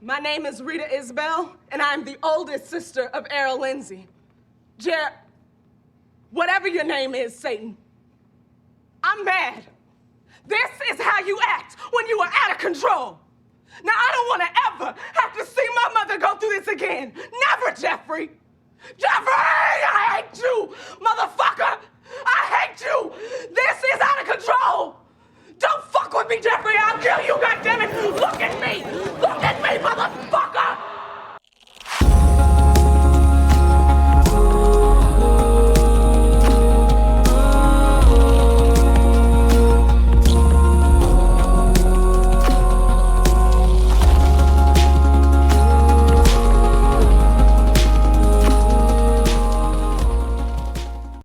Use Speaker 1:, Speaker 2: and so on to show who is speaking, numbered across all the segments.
Speaker 1: My name is Rita Isbell, and I'm the oldest sister of Errol Lindsay. Whatever your name is, Satan. I'm mad. This is how you act when you are out of control. Now, I don't want to ever have to see my mother go through this again. Never, Jeffrey. Jeffrey, I hate you, motherfucker. I hate you. This is out of control. Don't fuck with me, Jeffrey. I'll kill you, goddammit. Look at me. Look at me, motherfucker.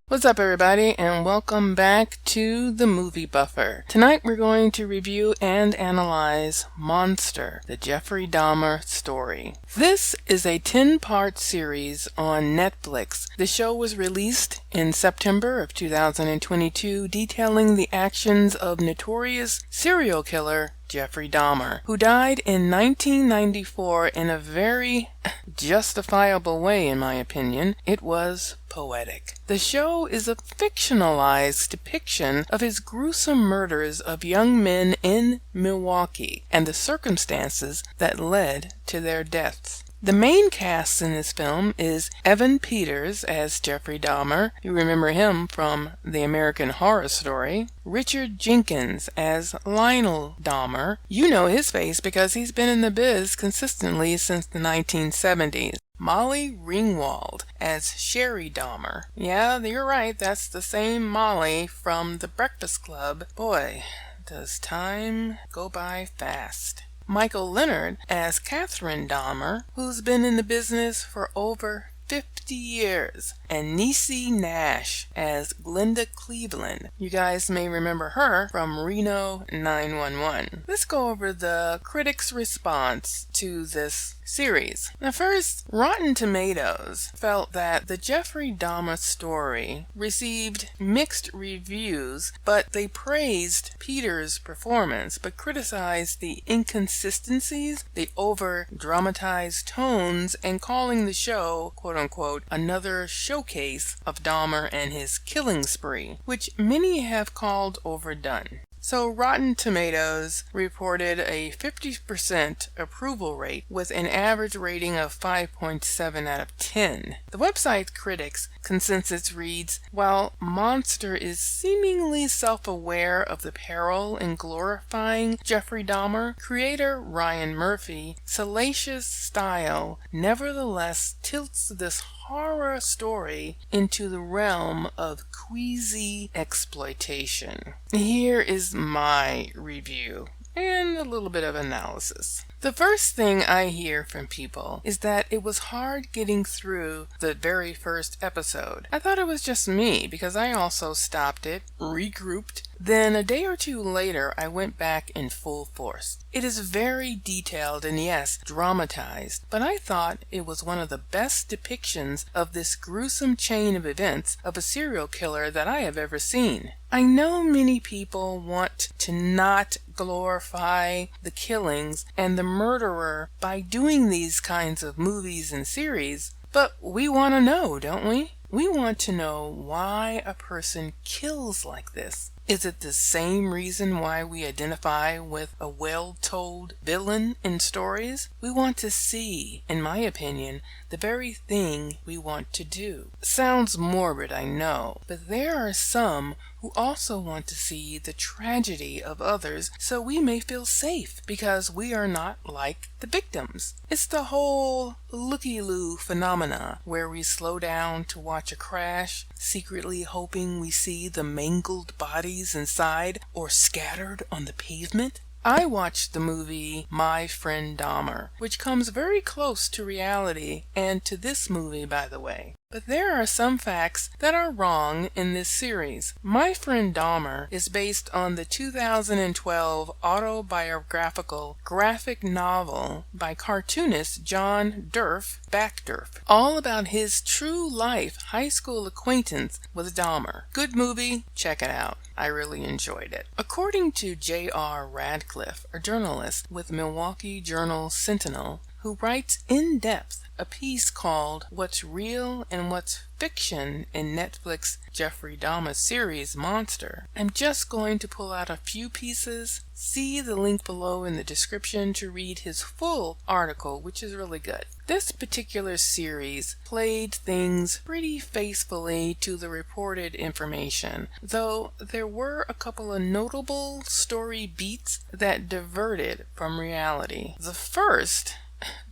Speaker 2: What's up, everybody, and welcome back to The Movie Buffer. Tonight we're going to review and analyze Monster, the Jeffrey Dahmer Story. This is a 10-part series on Netflix. The show was released in September of 2022, detailing the actions of notorious serial killer Jeffrey Dahmer, who died in 1994 in a very justifiable way, in my opinion. It was poetic. The show is a fictionalized depiction of his gruesome murders of young men in Milwaukee and the circumstances that led to their deaths. The main cast in this film is Evan Peters as Jeffrey Dahmer. You remember him from the American Horror Story. Richard Jenkins as Lionel Dahmer. You know his face because he's been in the biz consistently since the 1970s. Molly Ringwald as Shari Dahmer. Yeah, you're right, that's the same Molly from The Breakfast Club. Boy, does time go by fast. Michael Leonard as Catherine Dahmer, who's been in the business for over 50 years, and Niecy Nash as Glenda Cleveland. You guys may remember her from Reno 911. Let's go over the critics' response to this series. Now first, Rotten Tomatoes felt that the Jeffrey Dahmer story received mixed reviews, but they praised Peter's performance, but criticized the inconsistencies, the over-dramatized tones, and calling the show, quote-unquote, another showcase of Dahmer and his killing spree, which many have called overdone. So Rotten Tomatoes reported a 50% approval rate with an average rating of 5.7 out of 10. The website critics' consensus reads, while Monster is seemingly self-aware of the peril in glorifying Jeffrey Dahmer, creator Ryan Murphy's salacious style nevertheless tilts this horror story into the realm of queasy exploitation. Here is my review and a little bit of analysis. The first thing I hear from people is that it was hard getting through the very first episode. I thought it was just me because I also stopped it, regrouped, then a day or two later I went back in full force. It is very detailed and yes, dramatized, but I thought it was one of the best depictions of this gruesome chain of events of a serial killer that I have ever seen. I know many people want to not glorify the killings and the murderer by doing these kinds of movies and series, but we want to know, don't we? We want to know why a person kills like this. Is it the same reason why we identify with a well-told villain in stories? We want to see, in my opinion, the very thing we want to do. Sounds morbid, I know, but there are some who also want to see the tragedy of others so we may feel safe because we are not like the victims. It's the whole looky-loo phenomena where we slow down to watch a crash, secretly hoping we see the mangled bodies inside or scattered on the pavement. I watched the movie My Friend Dahmer, which comes very close to reality and to this movie, by the way. But there are some facts that are wrong in this series. My Friend Dahmer is based on the 2012 autobiographical graphic novel by cartoonist John Backdurf, all about his true life high school acquaintance with Dahmer. Good movie, check it out. I really enjoyed it. According to J.R. Radcliffe, a journalist with Milwaukee Journal Sentinel, who writes in depth a piece called What's Real and What's Fiction in Netflix Jeffrey Dahmer series Monster. I'm just going to pull out a few pieces. See the link below in the description to read his full article, which is really good. This particular series played things pretty faithfully to the reported information, though there were a couple of notable story beats that diverted from reality. The first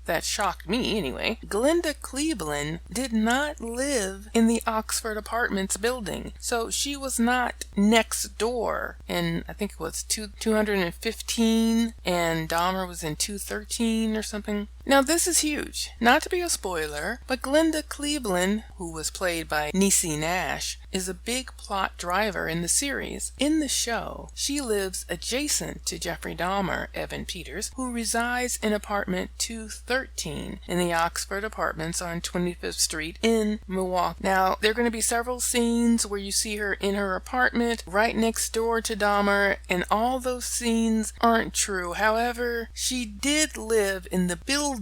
Speaker 2: that shocked me anyway. Glenda Cleveland did not live in the Oxford Apartments building, so she was not next door in, I think it was 215, and Dahmer was in 213 or something. Now this is huge. Not to be a spoiler, but Glenda Cleveland, who was played by Niecy Nash, is a big plot driver in the series. In the show, she lives adjacent to Jeffrey Dahmer, Evan Peters, who resides in apartment 213 in the Oxford Apartments on 25th Street in Milwaukee. Now, there are going to be several scenes where you see her in her apartment right next door to Dahmer, and all those scenes aren't true. However, she did live in the building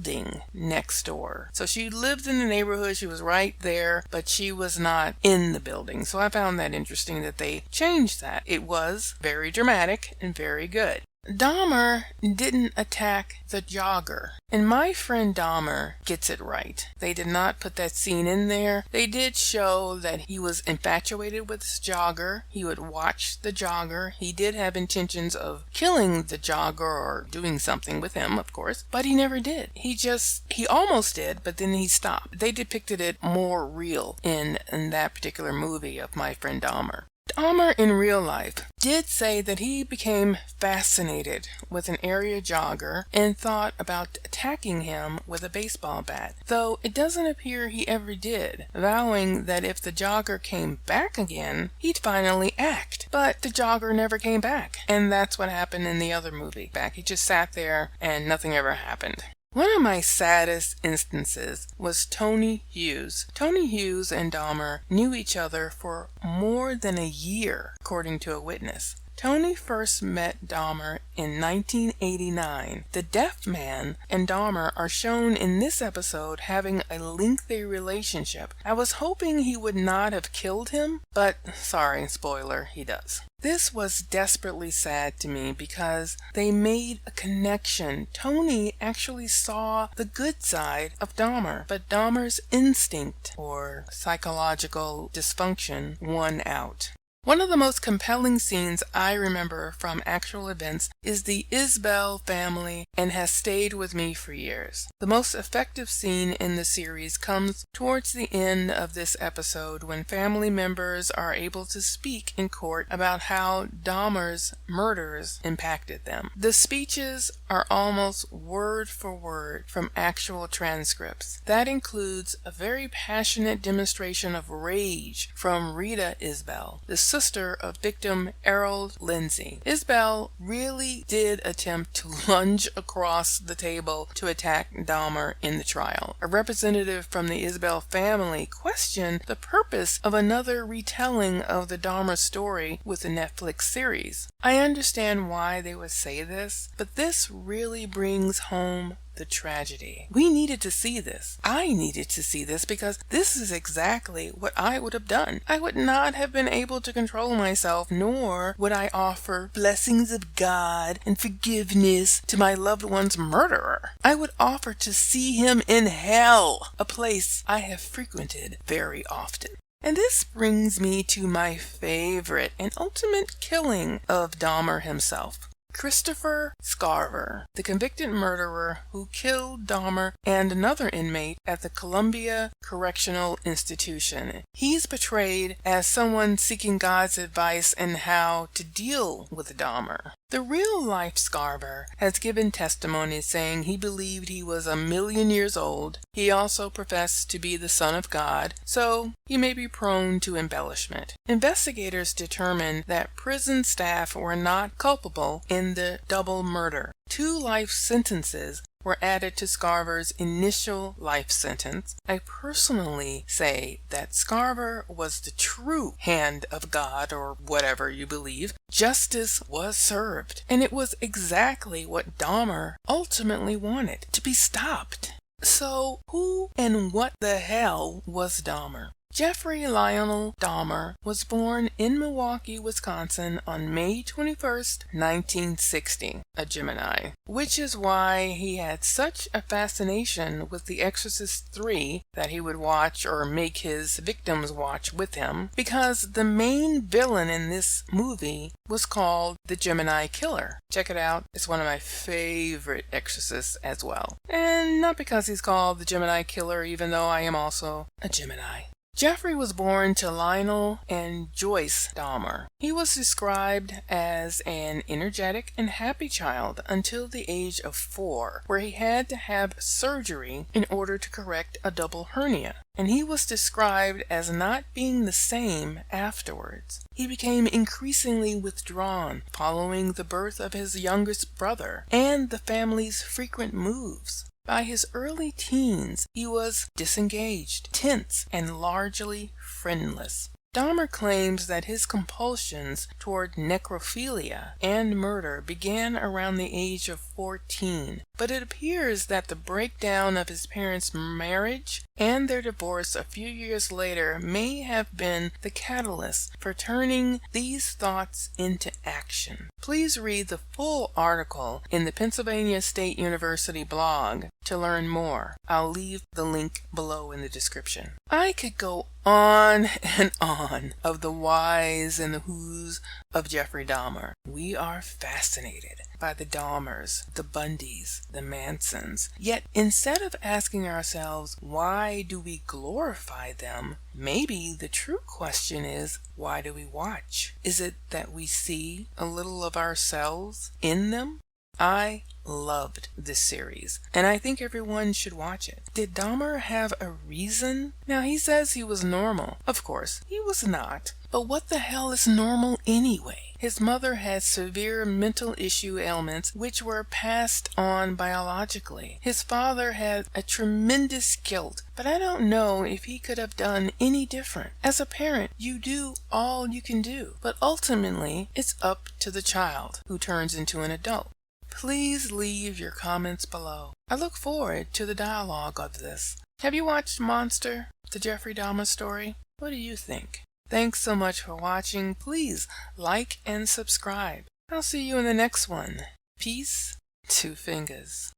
Speaker 2: next door. So she lived in the neighborhood, she was right there, but she was not in the building. So I found that interesting that they changed that. It was very dramatic and very good. Dahmer didn't attack the jogger, and my friend Dahmer gets it right. They did not put that scene in there. They did show that he was infatuated with this jogger. He would watch the jogger. He did have intentions of killing the jogger or doing something with him, of course, but he never did. He almost did, but then he stopped. They depicted it more real in that particular movie of my friend Dahmer. Dahmer in real life did say that he became fascinated with an area jogger and thought about attacking him with a baseball bat, though it doesn't appear he ever did, vowing that if the jogger came back again, he'd finally act. But the jogger never came back, and that's what happened in the other movie. He just sat there and nothing ever happened. One of my saddest instances was Tony Hughes. Tony Hughes and Dahmer knew each other for more than a year, according to a witness. Tony first met Dahmer in 1989. The deaf man and Dahmer are shown in this episode having a lengthy relationship. I was hoping he would not have killed him, but sorry, spoiler, he does. This was desperately sad to me because they made a connection. Tony actually saw the good side of Dahmer, but Dahmer's instinct or psychological dysfunction won out. One of the most compelling scenes I remember from actual events is the Isbell family and has stayed with me for years. The most effective scene in the series comes towards the end of this episode when family members are able to speak in court about how Dahmer's murders impacted them. The speeches are almost word for word from actual transcripts. That includes a very passionate demonstration of rage from Rita Isbell, the sister of victim Errol Lindsay. Isbell really did attempt to lunge across the table to attack Dahmer in the trial. A representative from the Isbell family questioned the purpose of another retelling of the Dahmer story with the Netflix series. I understand why they would say this, but this really brings home the tragedy. We needed to see this. I needed to see this because this is exactly what I would have done. I would not have been able to control myself, nor would I offer blessings of God and forgiveness to my loved one's murderer. I would offer to see him in hell, a place I have frequented very often. And this brings me to my favorite and ultimate killing of Dahmer himself. Christopher Scarver, the convicted murderer who killed Dahmer and another inmate at the Columbia Correctional Institution. He's portrayed as someone seeking God's advice on how to deal with Dahmer. The real-life Scarver has given testimony saying he believed he was 1,000,000 years old. He also professed to be the Son of God, so he may be prone to embellishment. Investigators determined that prison staff were not culpable in the double murder. 2 life sentences were added to Scarver's initial life sentence. I personally say that Scarver was the true hand of God, or whatever you believe. Justice was served, and it was exactly what Dahmer ultimately wanted, to be stopped. So, who and what the hell was Dahmer? Jeffrey Lionel Dahmer was born in Milwaukee, Wisconsin on May 21st, 1960, a Gemini, which is why he had such a fascination with The Exorcist 3 that he would watch or make his victims watch with him, because the main villain in this movie was called the Gemini Killer. Check it out, it's one of my favorite exorcists as well. And not because he's called the Gemini Killer, even though I am also a Gemini. Jeffrey was born to Lionel and Joyce Dahmer. He was described as an energetic and happy child until the age of 4, where he had to have surgery in order to correct a double hernia. And he was described as not being the same afterwards. He became increasingly withdrawn following the birth of his youngest brother and the family's frequent moves. By his early teens, he was disengaged, tense, and largely friendless. Dahmer claims that his compulsions toward necrophilia and murder began around the age of 14, but it appears that the breakdown of his parents' marriage and their divorce a few years later may have been the catalyst for turning these thoughts into action. Please read the full article in the Pennsylvania State University blog to learn more. I'll leave the link below in the description. I could go on and on of the whys and the whos of Jeffrey Dahmer. We are fascinated by the Dahmers, the Bundys, the Mansons. Yet instead of asking ourselves, why do we glorify them? Maybe the true question is, why do we watch? Is it that we see a little of ourselves in them? I loved this series, and I think everyone should watch it. Did Dahmer have a reason? Now, he says he was normal. Of course, he was not. But what the hell is normal anyway? His mother had severe mental issue ailments which were passed on biologically. His father had a tremendous guilt, but I don't know if he could have done any different. As a parent, you do all you can do, but ultimately, it's up to the child who turns into an adult. Please leave your comments below. I look forward to the dialogue of this. Have you watched Monster, the Jeffrey Dahmer story? What do you think? Thanks so much for watching. Please like and subscribe. I'll see you in the next one. Peace, 2 fingers.